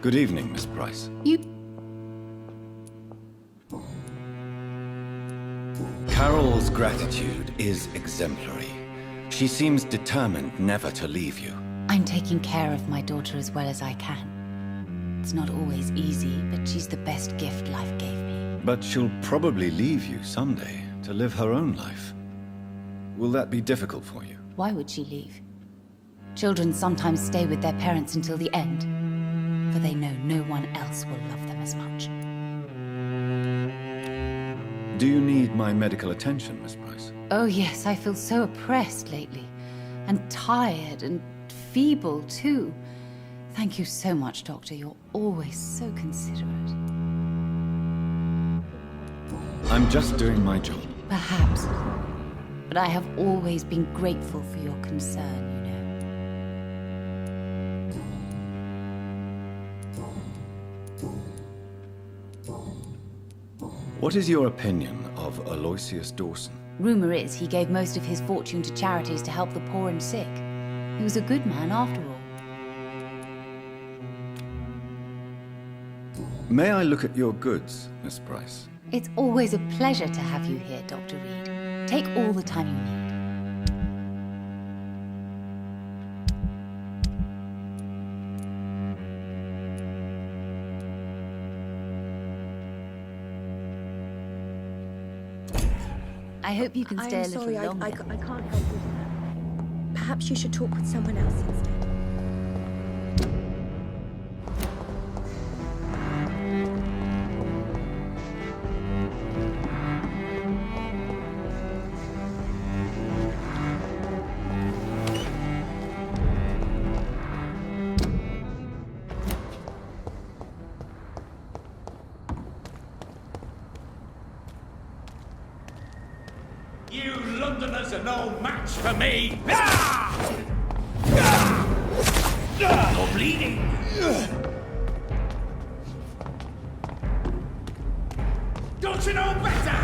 Good evening, Miss Price. Carol's gratitude is exemplary. She seems determined never to leave you. I'm taking care of my daughter as well as I can. It's not always easy, but she's the best gift life gave me. But she'll probably leave you someday to live her own life. Will that be difficult for you? Why would she leave? Children sometimes stay with their parents until the end, for they know no one else will love them as much. Do you need my medical attention, Miss Price? Oh yes, I feel so oppressed lately. And tired and feeble too. Thank you so much, Doctor. You're always so considerate. I'm just doing my job. Perhaps. But I have always been grateful for your concern, you know. What is your opinion of Aloysius Dawson? Rumor is he gave most of his fortune to charities to help the poor and sick. He was a good man after all. May I look at your goods, Miss Price? It's always a pleasure to have you here, Dr. Reed. Take all the time you need. I hope you can stay a little longer. I can't help you, sir. Perhaps you should talk with someone else instead. You Londoners are no match for me! You're bleeding! Don't you know better?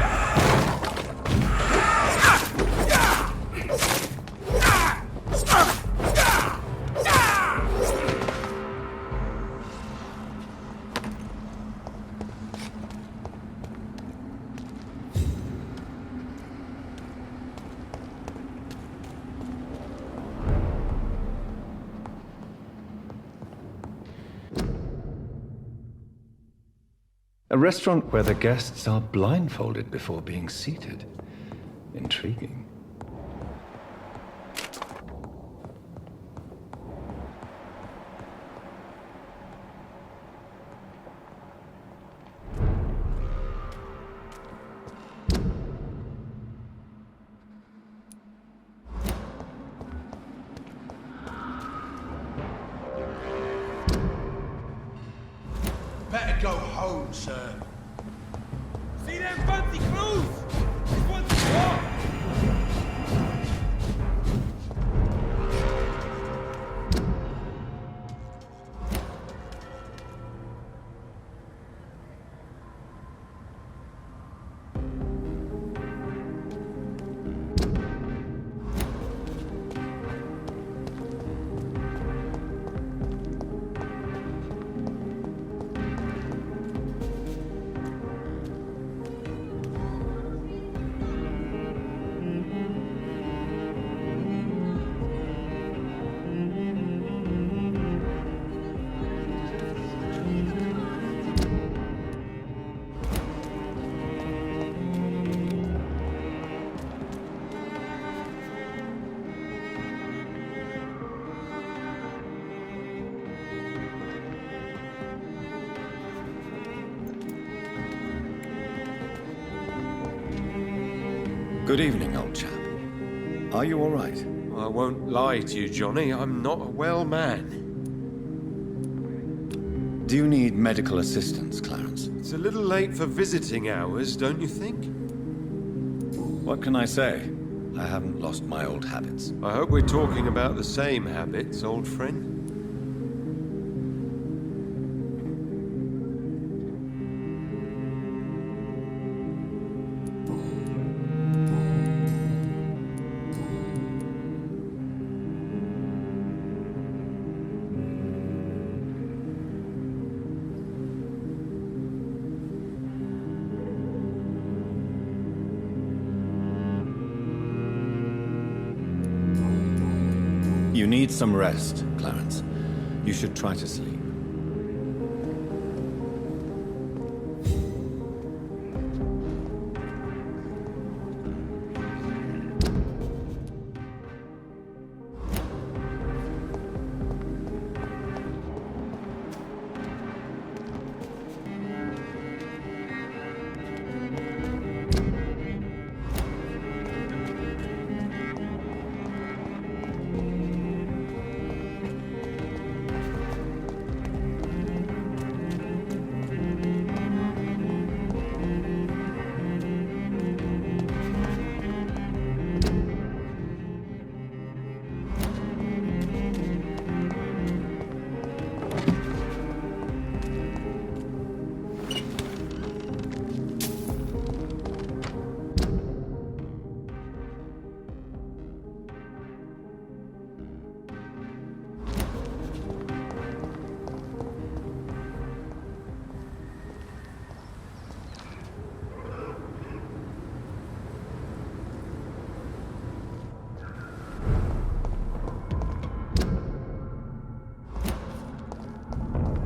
A restaurant where the guests are blindfolded before being seated. Intriguing. Better go home, sir. See them fancy clothes? This one's hot. Good evening, old chap. Are you all right? I won't lie to you, Johnny. I'm not a well man. Do you need medical assistance, Clarence? It's a little late for visiting hours, don't you think? What can I say? I haven't lost my old habits. I hope we're talking about the same habits, old friend. You need some rest, Clarence. You should try to sleep.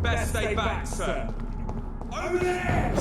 Best stay back, sir. Over there!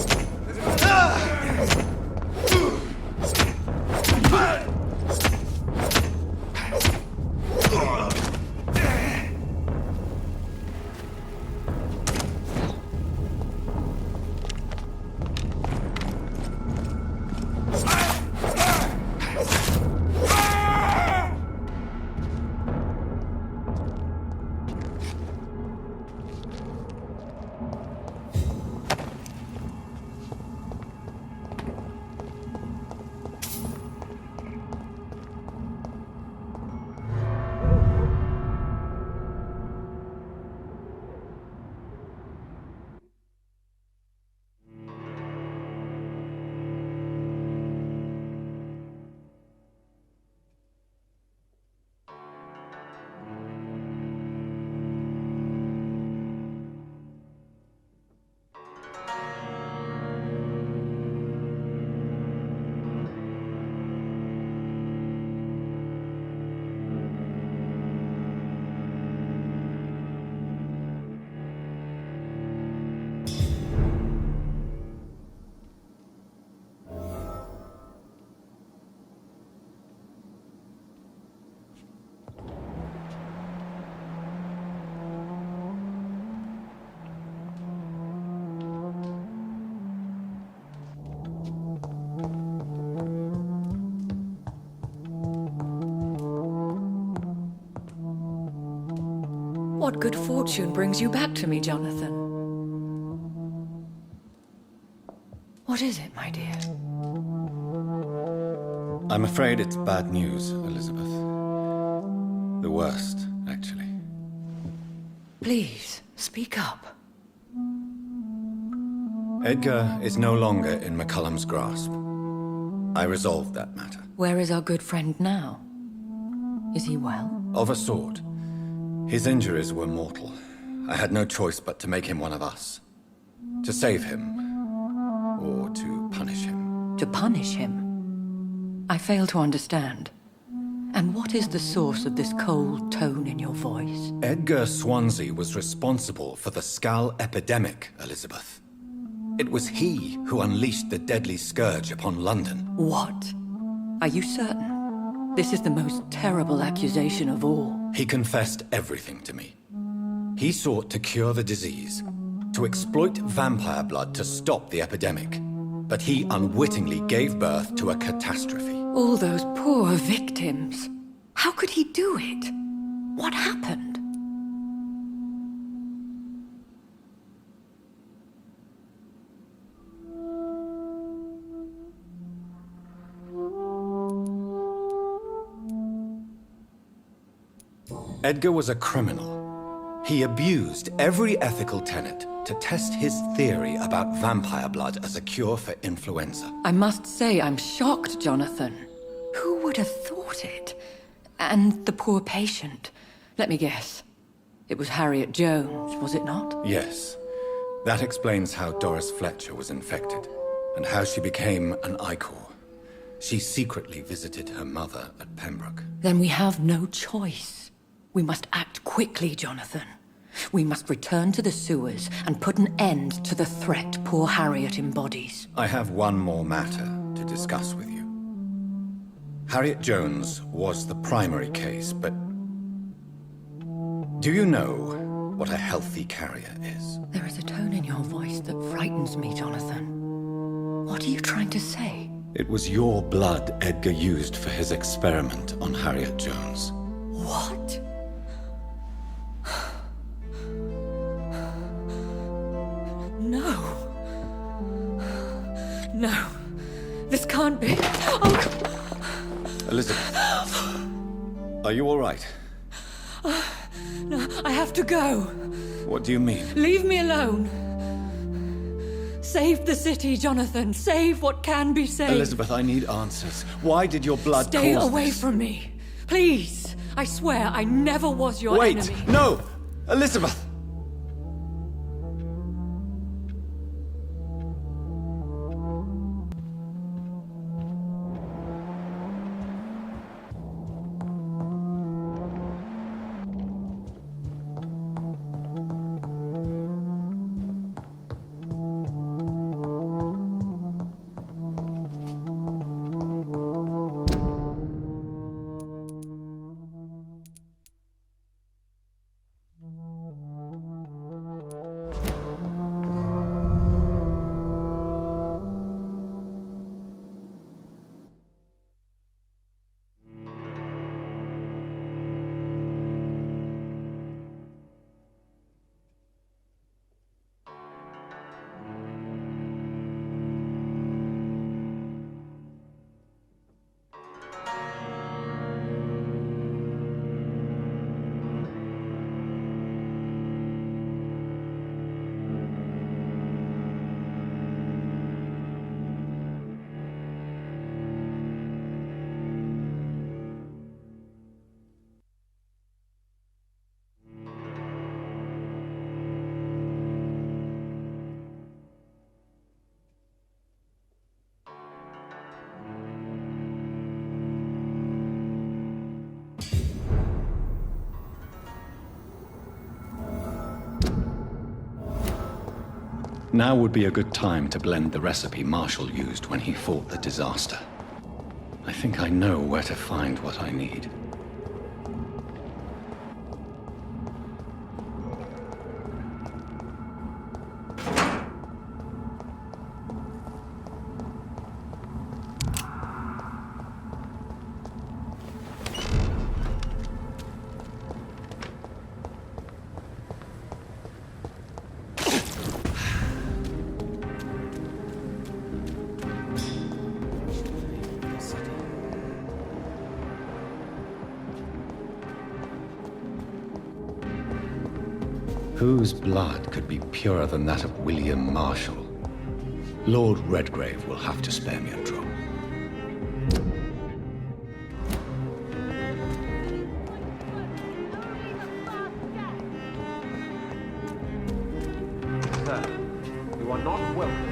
What good fortune brings you back to me, Jonathan? What is it, my dear? I'm afraid it's bad news, Elizabeth. The worst, actually. Please, speak up. Edgar is no longer in McCullum's grasp. I resolved that matter. Where is our good friend now? Is he well? Of a sort. His injuries were mortal. I had no choice but to make him one of us. To save him. Or to punish him. To punish him? I fail to understand. And what is the source of this cold tone in your voice? Edgar Swansea was responsible for the Skull epidemic, Elizabeth. It was he who unleashed the deadly scourge upon London. What? Are you certain? This is the most terrible accusation of all. He confessed everything to me. He sought to cure the disease, to exploit vampire blood to stop the epidemic. But he unwittingly gave birth to a catastrophe. All those poor victims. How could he do it? What happened? Edgar was a criminal. He abused every ethical tenet to test his theory about vampire blood as a cure for influenza. I must say I'm shocked, Jonathan. Who would have thought it? And the poor patient. Let me guess. It was Harriet Jones, was it not? Yes. That explains how Doris Fletcher was infected, and how she became an Ichor. She secretly visited her mother at Pembroke. Then we have no choice. We must act quickly, Jonathan. We must return to the sewers and put an end to the threat poor Harriet embodies. I have one more matter to discuss with you. Harriet Jones was the primary case, but do you know what a healthy carrier is? There is a tone in your voice that frightens me, Jonathan. What are you trying to say? It was your blood Edgar used for his experiment on Harriet Jones. What? No. No. This can't be. Oh. Elizabeth, are you all right? No, I have to go. What do you mean? Leave me alone. Save the city, Jonathan. Save what can be saved. Elizabeth, I need answers. Why did your blood Stay cause away this? from me. Please. I swear I never was your Wait! enemy. No! Elizabeth! Now would be a good time to blend the recipe Marshall used when he fought the disaster. I think I know where to find what I need. Whose blood could be purer than that of William Marshall? Lord Redgrave will have to spare me a drop. Sir, you are not welcome.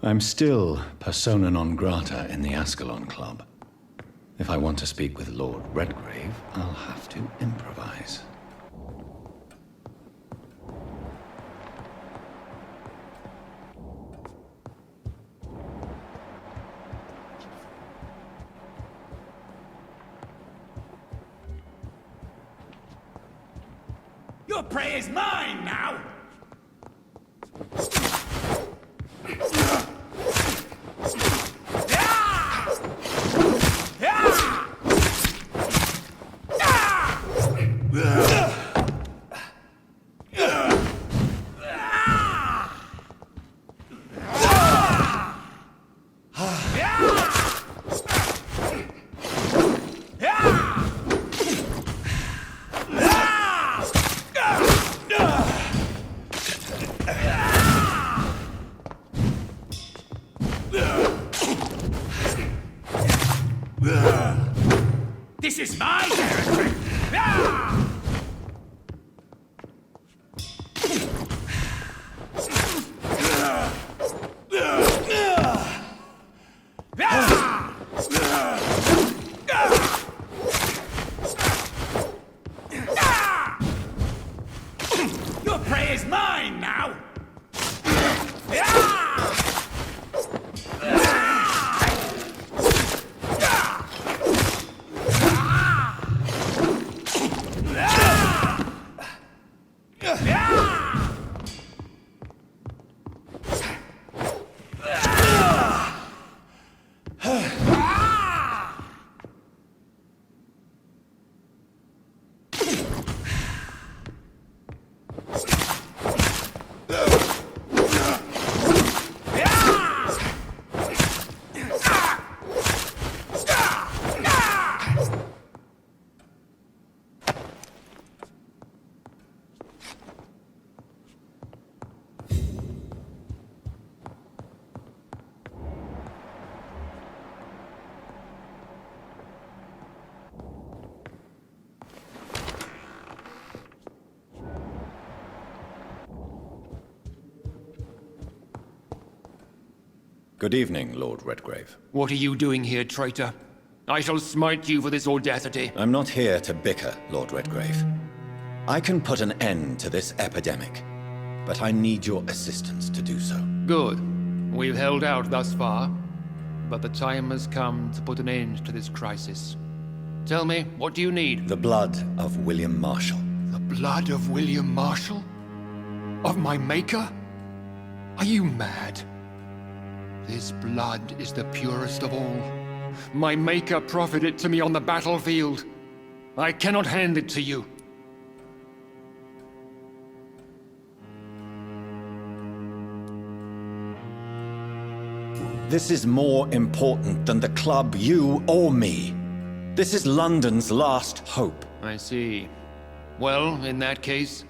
I'm still persona non grata in the Ascalon Club. If I want to speak with Lord Redgrave, I'll have to improvise. Your prey is mine now! This is my territory! Your prey is mine now! Good evening, Lord Redgrave. What are you doing here, traitor? I shall smite you for this audacity. I'm not here to bicker, Lord Redgrave. I can put an end to this epidemic, but I need your assistance to do so. Good. We've held out thus far, but the time has come to put an end to this crisis. Tell me, what do you need? The blood of William Marshall. The blood of William Marshall? Of my maker? Are you mad? This blood is the purest of all. My maker proffered it to me on the battlefield. I cannot hand it to you. This is more important than the club, you, or me. This is London's last hope. I see. Well, in that case,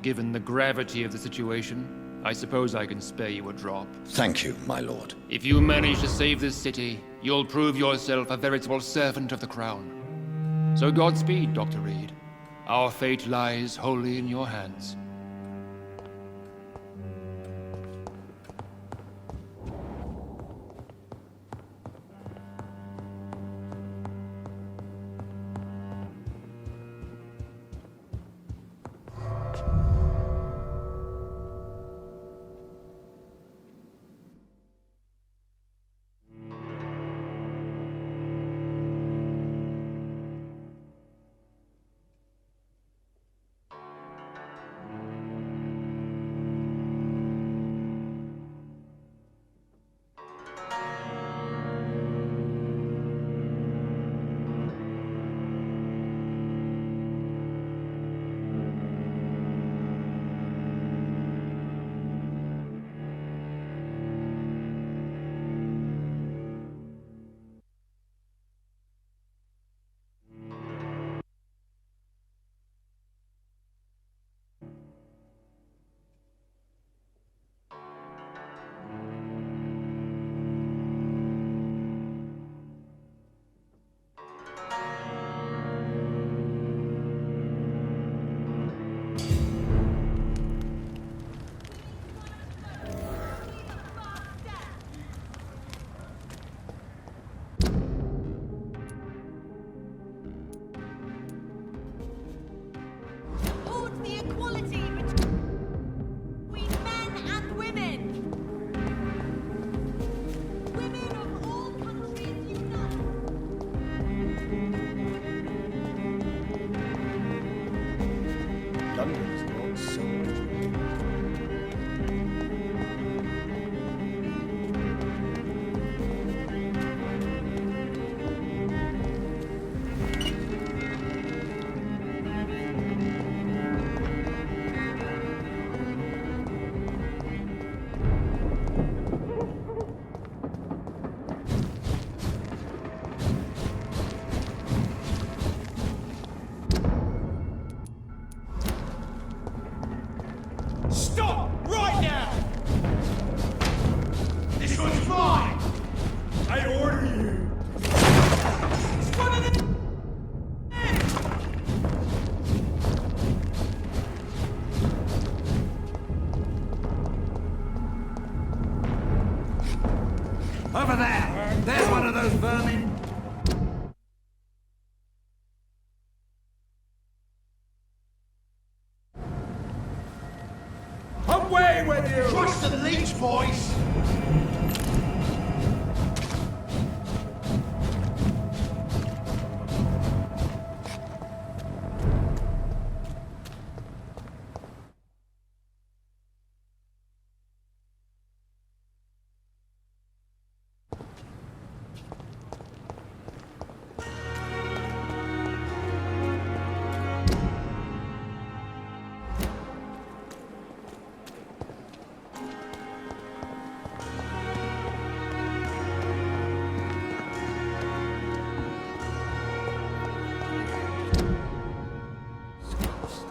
given the gravity of the situation, I suppose I can spare you a drop. Thank you, my lord. If you manage to save this city, you'll prove yourself a veritable servant of the crown. So Godspeed, Dr. Reed. Our fate lies wholly in your hands. those vermin! Away with you! Trust the leech, boys!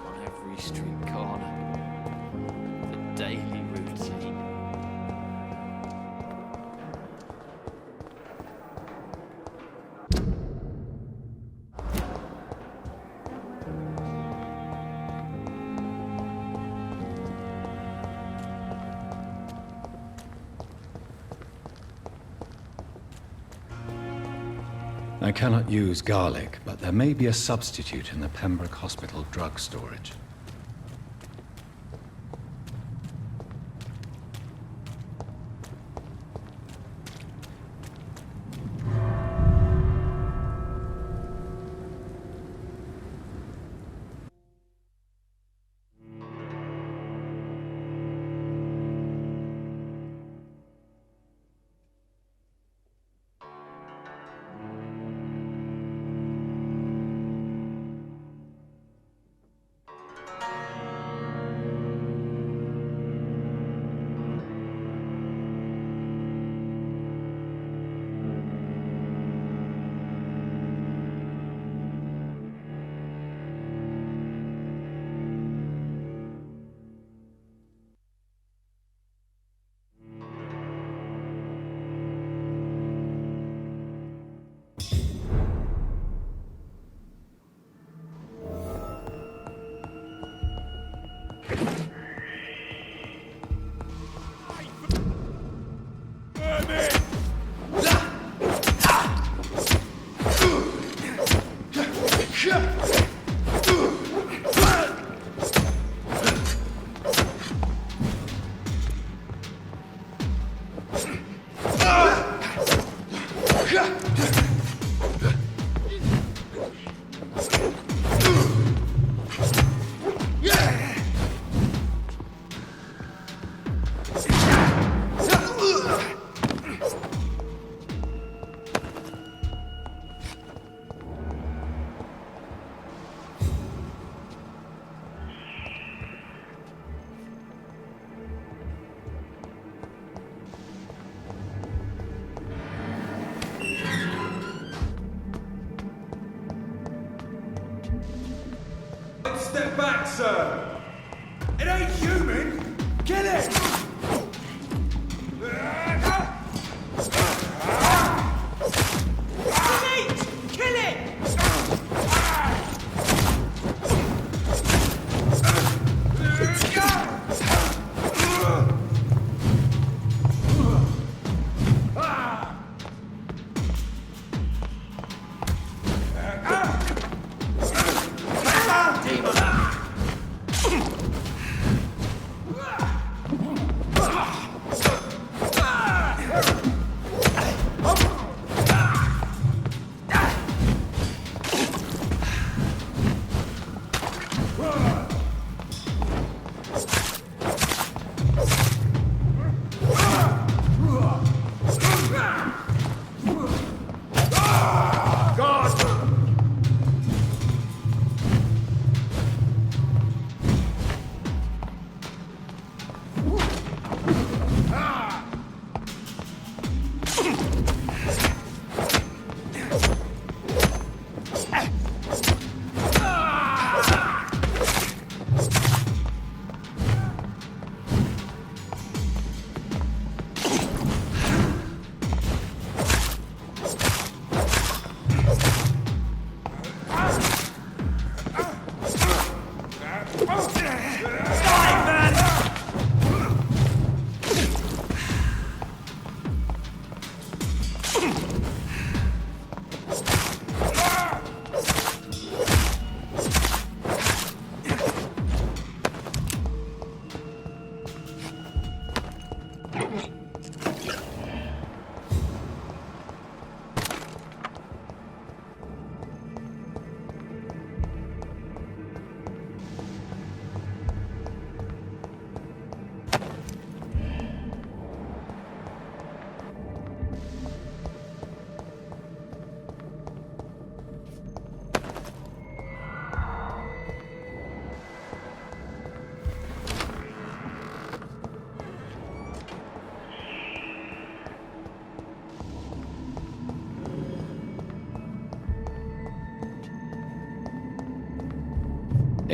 On every street corner. The daily routine. I cannot use garlic, but there may be a substitute in the Pembroke Hospital drug storage. Step back, sir! It ain't human! Kill it! Kill it!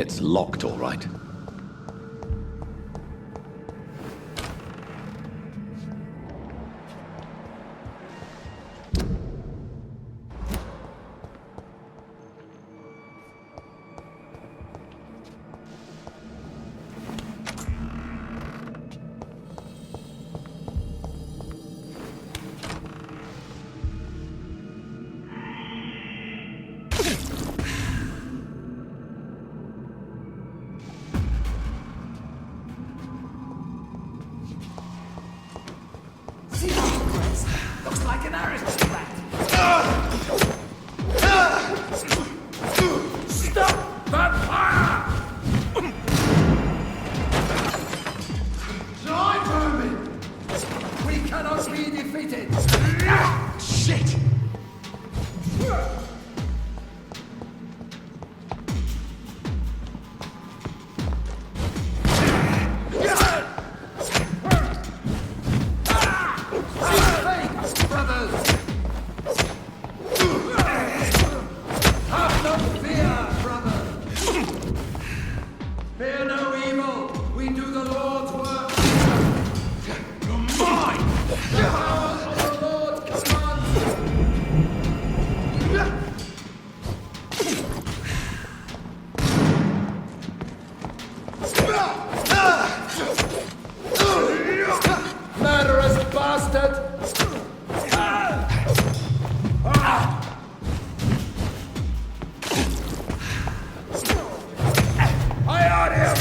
It's locked, all right. Looks like an aristocrat. Stop that fire! Die, vermin! We cannot be defeated. Shit! Fear no evil. We do the Lord's work. You're mine. The power of the Lord commands. Murderous bastard! I on him!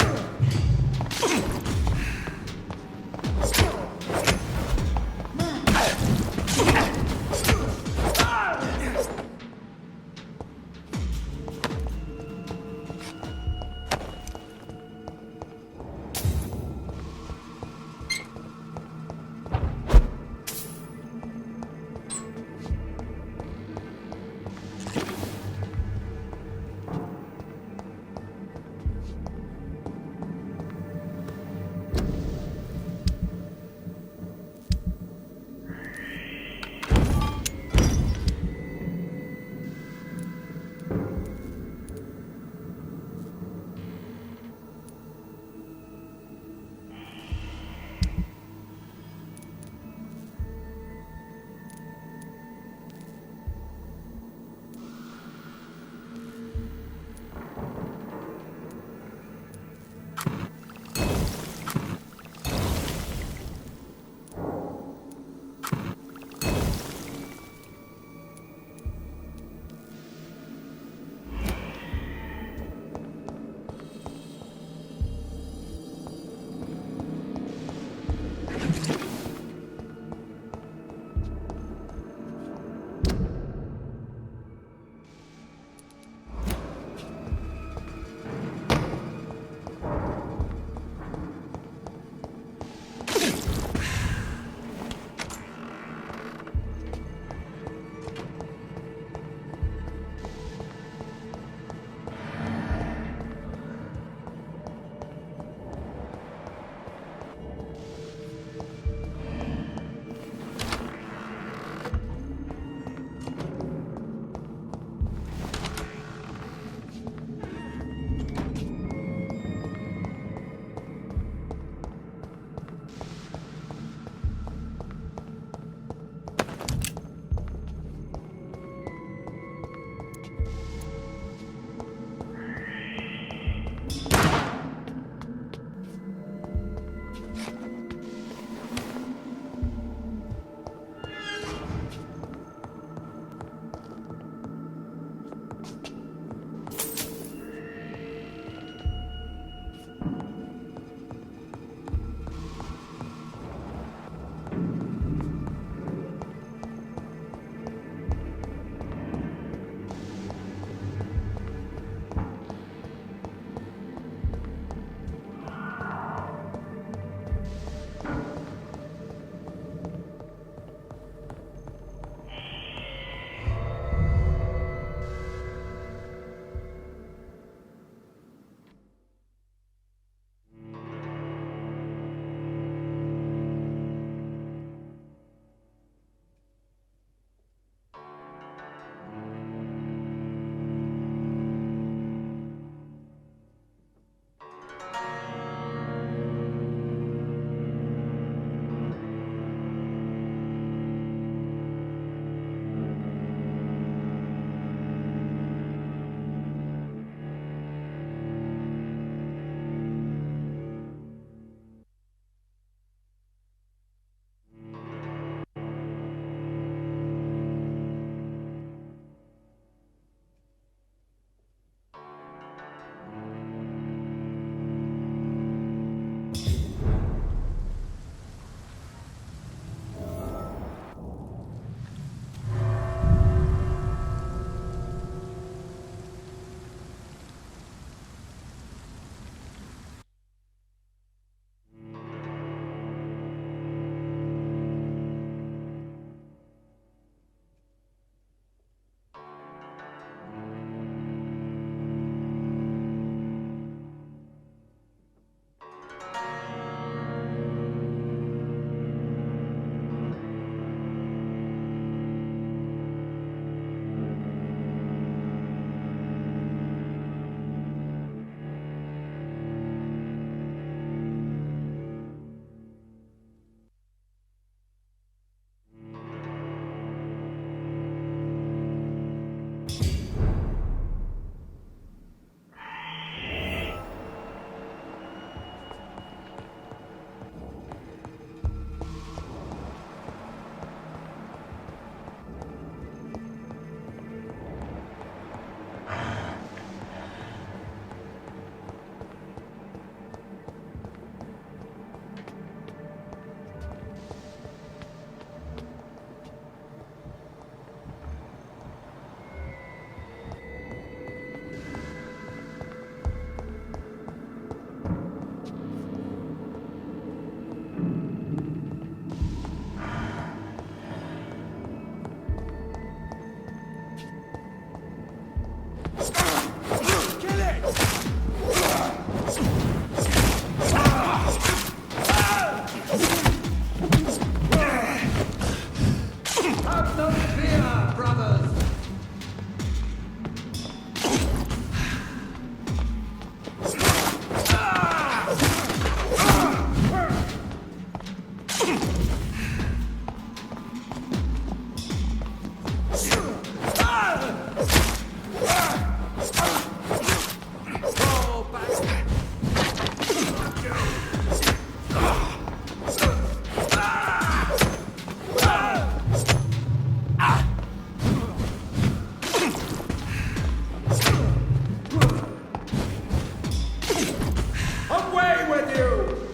Away with you!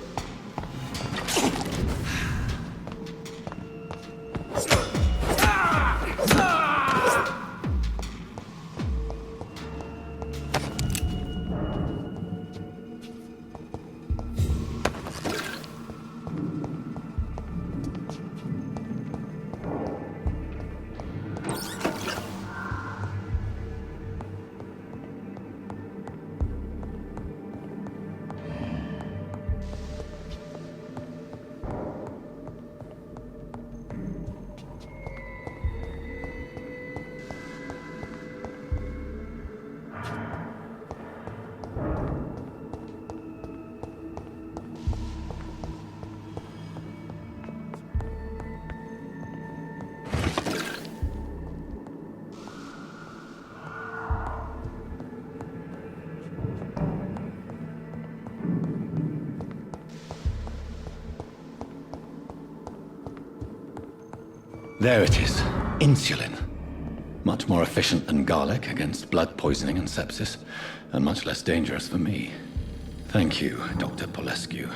There it is. Insulin. Much more efficient than garlic against blood poisoning and sepsis, and much less dangerous for me. Thank you, Dr. Polescu.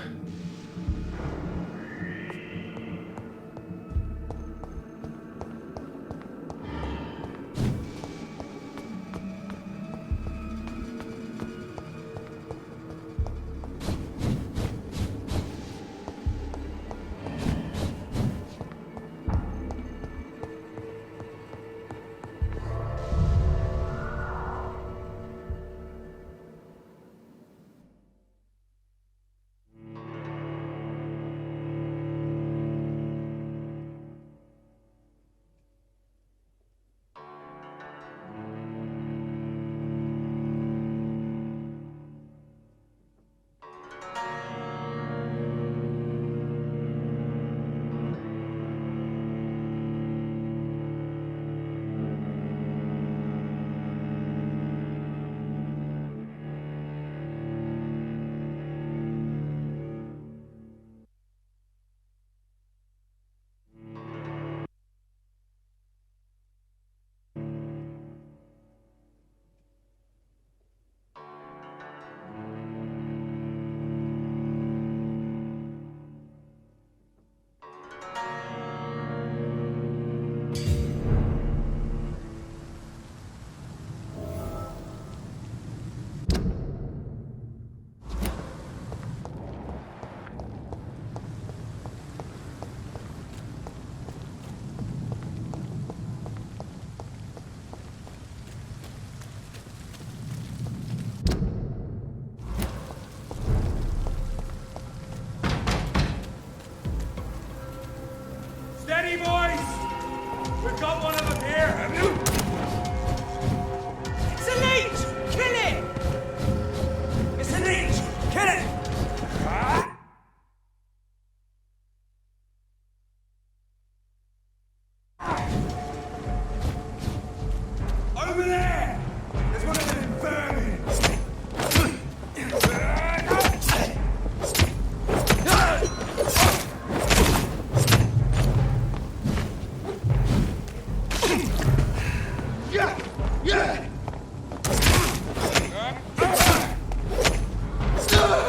Steady, boys! We've got one of them here! It's a leech! Kill it! It's a leech! Kill it! Over there! There's one of them vermin!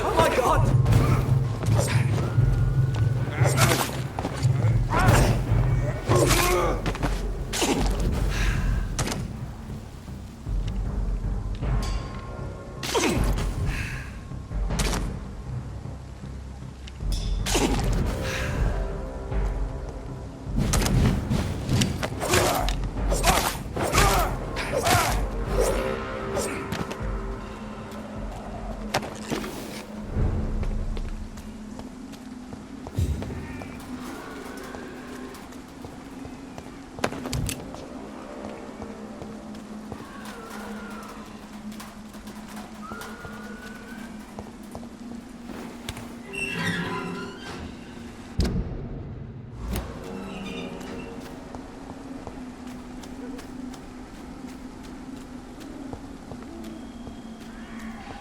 Oh my god!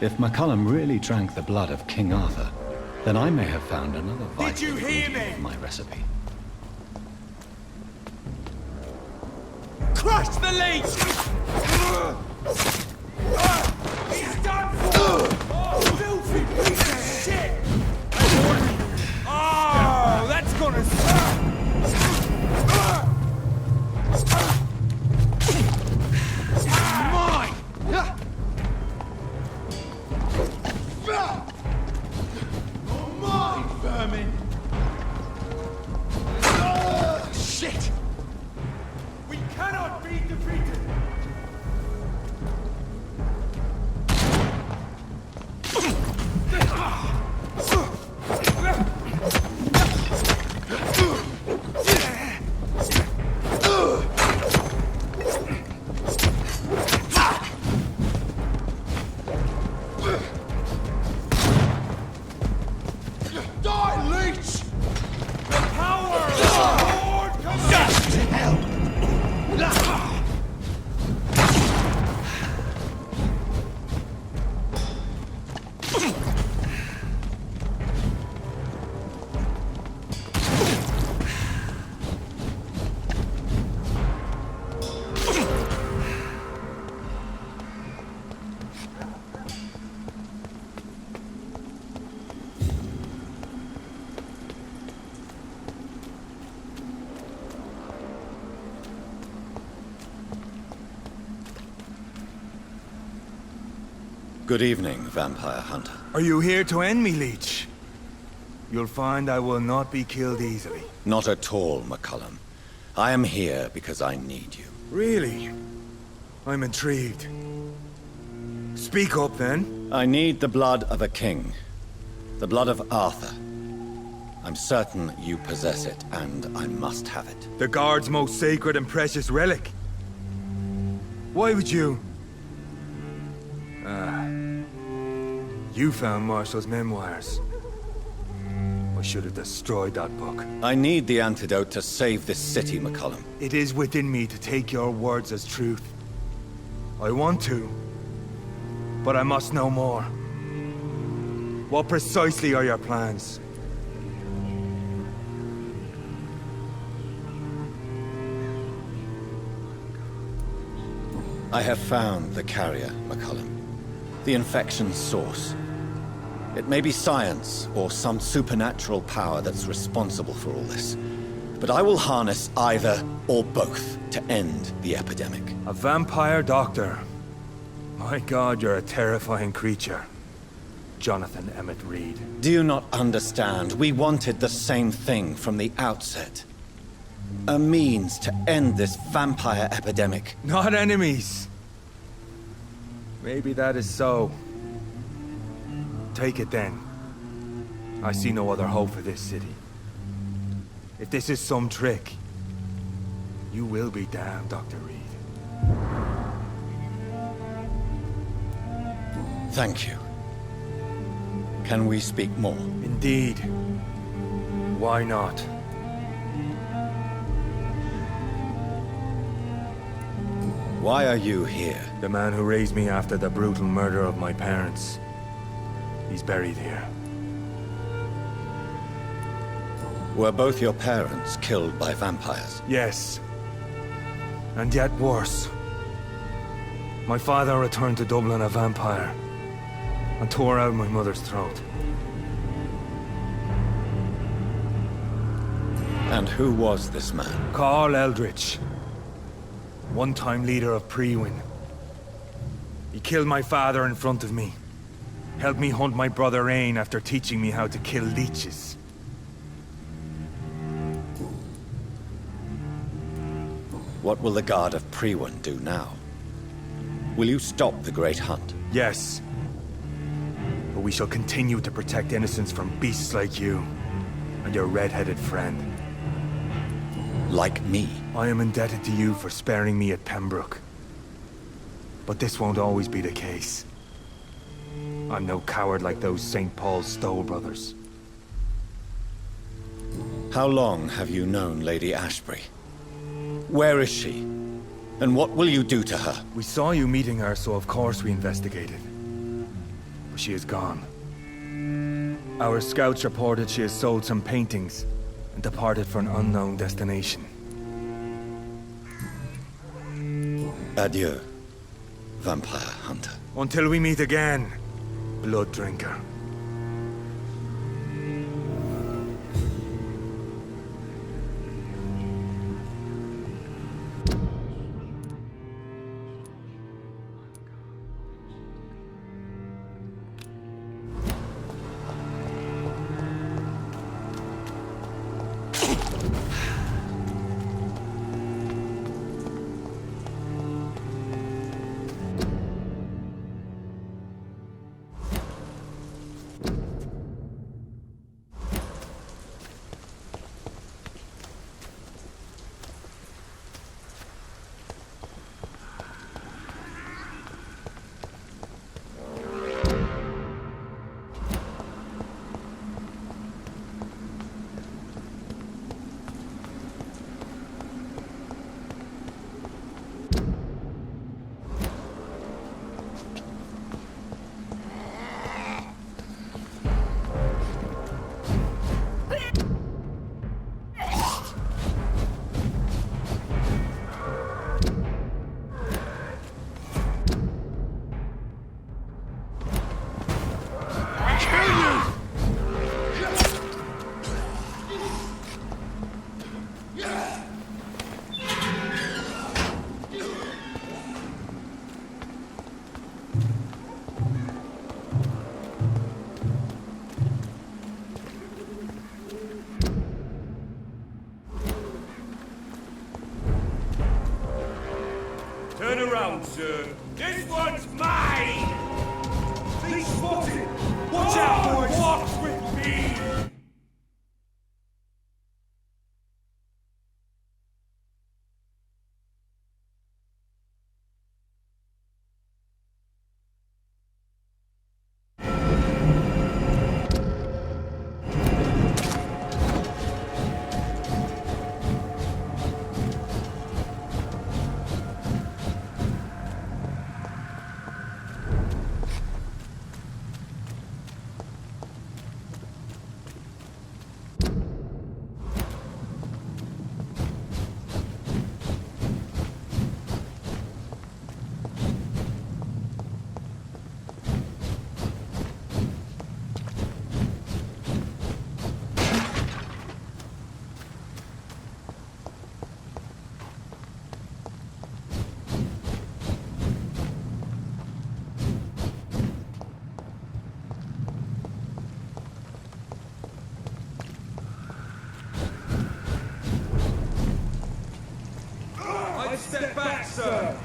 If McCullum really drank the blood of King Arthur, then I may have found another vital you hear ingredient me? of my recipe. Crush the leech! He's done for! Oh, filthy pieces! vermin! Shit! We cannot be defeated! Die, leech! The power of the Lord comes to hell! Good evening, vampire hunter. Are you here to end me, Leech? You'll find I will not be killed easily. Not at all, McCullum. I am here because I need you. Really? I'm intrigued. Speak up, then. I need the blood of a king. The blood of Arthur. I'm certain you possess it, and I must have it. The Guard's most sacred and precious relic. Why would you? You found Marshall's memoirs. I should have destroyed that book. I need the antidote to save this city, McCullum. It is within me to take your words as truth. I want to, but I must know more. What precisely are your plans? I have found the carrier, McCullum. The infection's source. It may be science or some supernatural power that's responsible for all this. But I will harness either or both to end the epidemic. A vampire doctor. My God, you're a terrifying creature. Jonathan Emmett Reed. Do you not understand? We wanted the same thing from the outset. A means to end this vampire epidemic. Not enemies. Maybe that is so. Take it then. I see no other hope for this city. If this is some trick, you will be damned, Dr. Reed. Thank you. Can we speak more? Indeed. Why not? Why are you here? The man who raised me after the brutal murder of my parents. He's buried here. Were both your parents killed by vampires? Yes. And yet worse. My father returned to Dublin a vampire and tore out my mother's throat. And who was this man? Carl Eldritch. One-time leader of Prewin. He killed my father in front of me. Helped me hunt my brother Ain after teaching me how to kill leeches. What will the Guard of Prewin do now? Will you stop the Great Hunt? Yes. But we shall continue to protect innocents from beasts like you and your red-headed friend. Like me? I am indebted to you for sparing me at Pembroke. But this won't always be the case. I'm no coward like those St. Paul's Stowe brothers. How long have you known Lady Ashbury? Where is she? And what will you do to her? We saw you meeting her, so of course we investigated. But she is gone. Our scouts reported she has sold some paintings and departed for an unknown destination. Adieu, vampire hunter. Until we meet again, blood drinker. sir. This one's mine! They spotted! Watch out, boys! Walk with me! Step back, sir!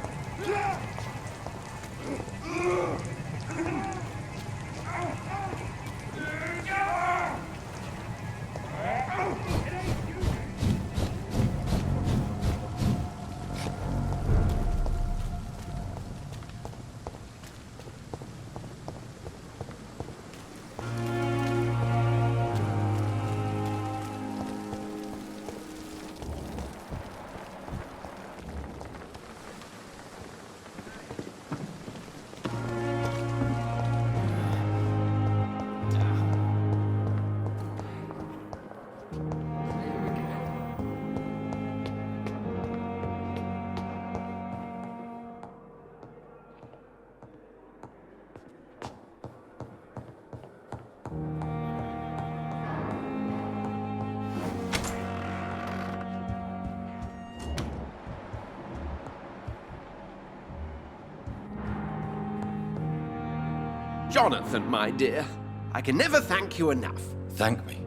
Jonathan, my dear, I can never thank you enough. Thank me?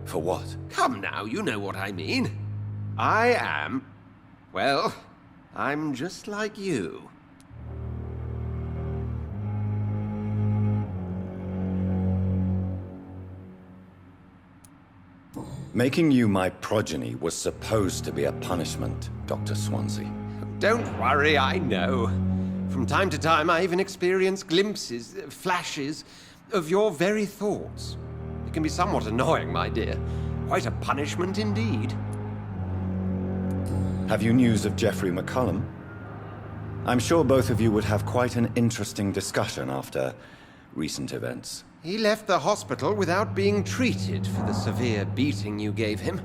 For what? Come now, you know what I mean. I am... well, I'm just like you. Making you my progeny was supposed to be a punishment, Dr. Swansea. Don't worry, I know. From time to time, I even experience glimpses, flashes, of your very thoughts. It can be somewhat annoying, my dear. Quite a punishment indeed. Have you news of Geoffrey McCullum? I'm sure both of you would have quite an interesting discussion after recent events. He left the hospital without being treated for the severe beating you gave him.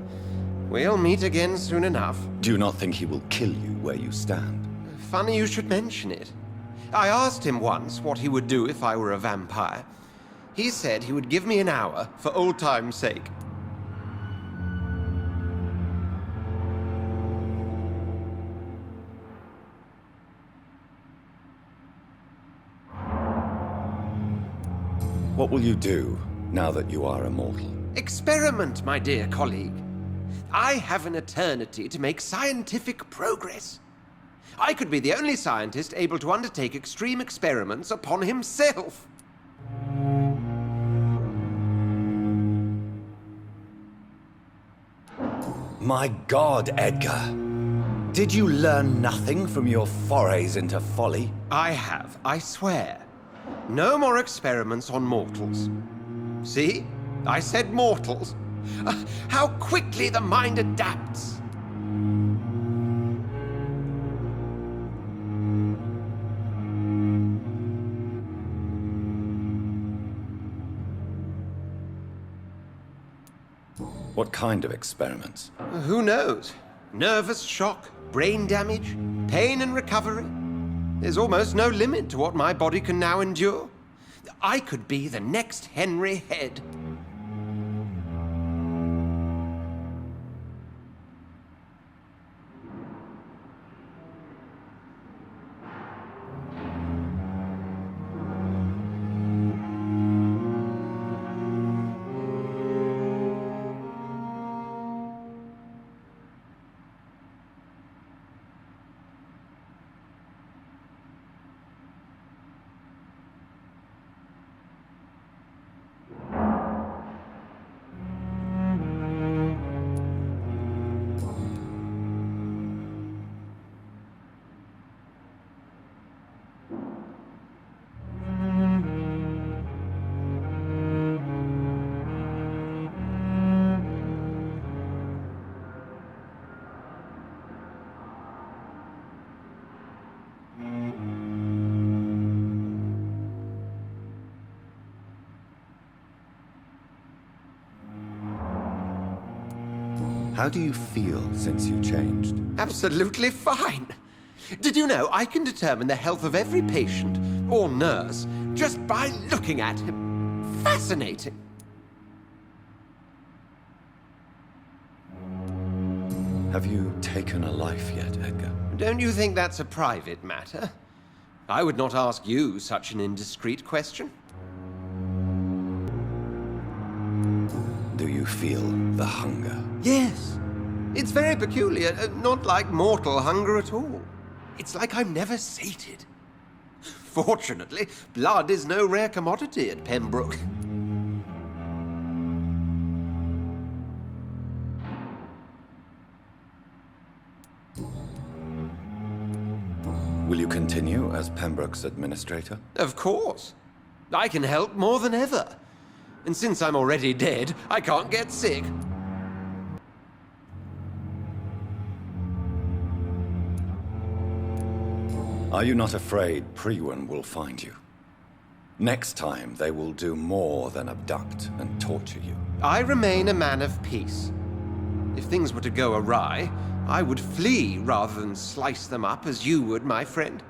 We'll meet again soon enough. Do you not think he will kill you where you stand? Funny you should mention it. I asked him once what he would do if I were a vampire. He said he would give me an hour for old time's sake. What will you do now that you are immortal? Experiment, my dear colleague. I have an eternity to make scientific progress. I could be the only scientist able to undertake extreme experiments upon himself. My God, Edgar. Did you learn nothing from your forays into folly? I have, I swear. No more experiments on mortals. See? I said mortals. How quickly the mind adapts. What kind of experiments? Who knows? Nervous shock, brain damage, pain and recovery. There's almost no limit to what my body can now endure. I could be the next Henry Head. How do you feel since you changed? Absolutely fine. Did you know I can determine the health of every patient or nurse just by looking at him? Fascinating. Have you taken a life yet, Edgar? Don't you think that's a private matter? I would not ask you such an indiscreet question. Do you feel the hunger? Yes. It's very peculiar, not like mortal hunger at all. It's like I'm never sated. Fortunately, blood is no rare commodity at Pembroke. Will you continue as Pembroke's administrator? Of course. I can help more than ever. And since I'm already dead, I can't get sick. Are you not afraid Priwen will find you? Next time, they will do more than abduct and torture you. I remain a man of peace. If things were to go awry, I would flee rather than slice them up as you would, my friend.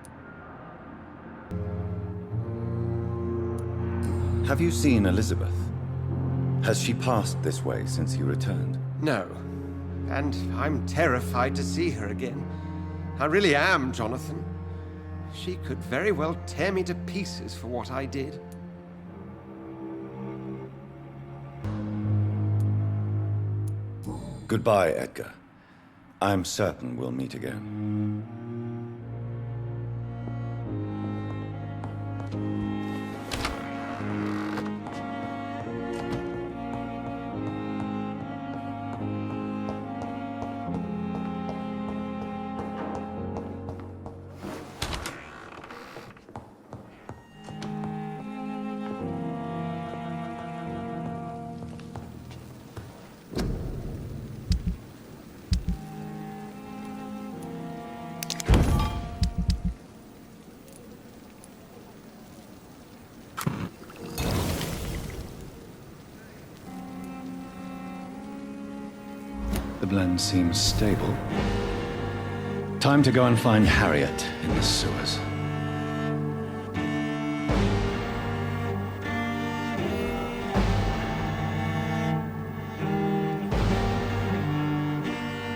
Have you seen Elizabeth? Has she passed this way since you returned? No. And I'm terrified to see her again. I really am, Jonathan. She could very well tear me to pieces for what I did. Goodbye, Edgar. I'm certain we'll meet again. The blend seems stable. Time to go and find Harriet in the sewers.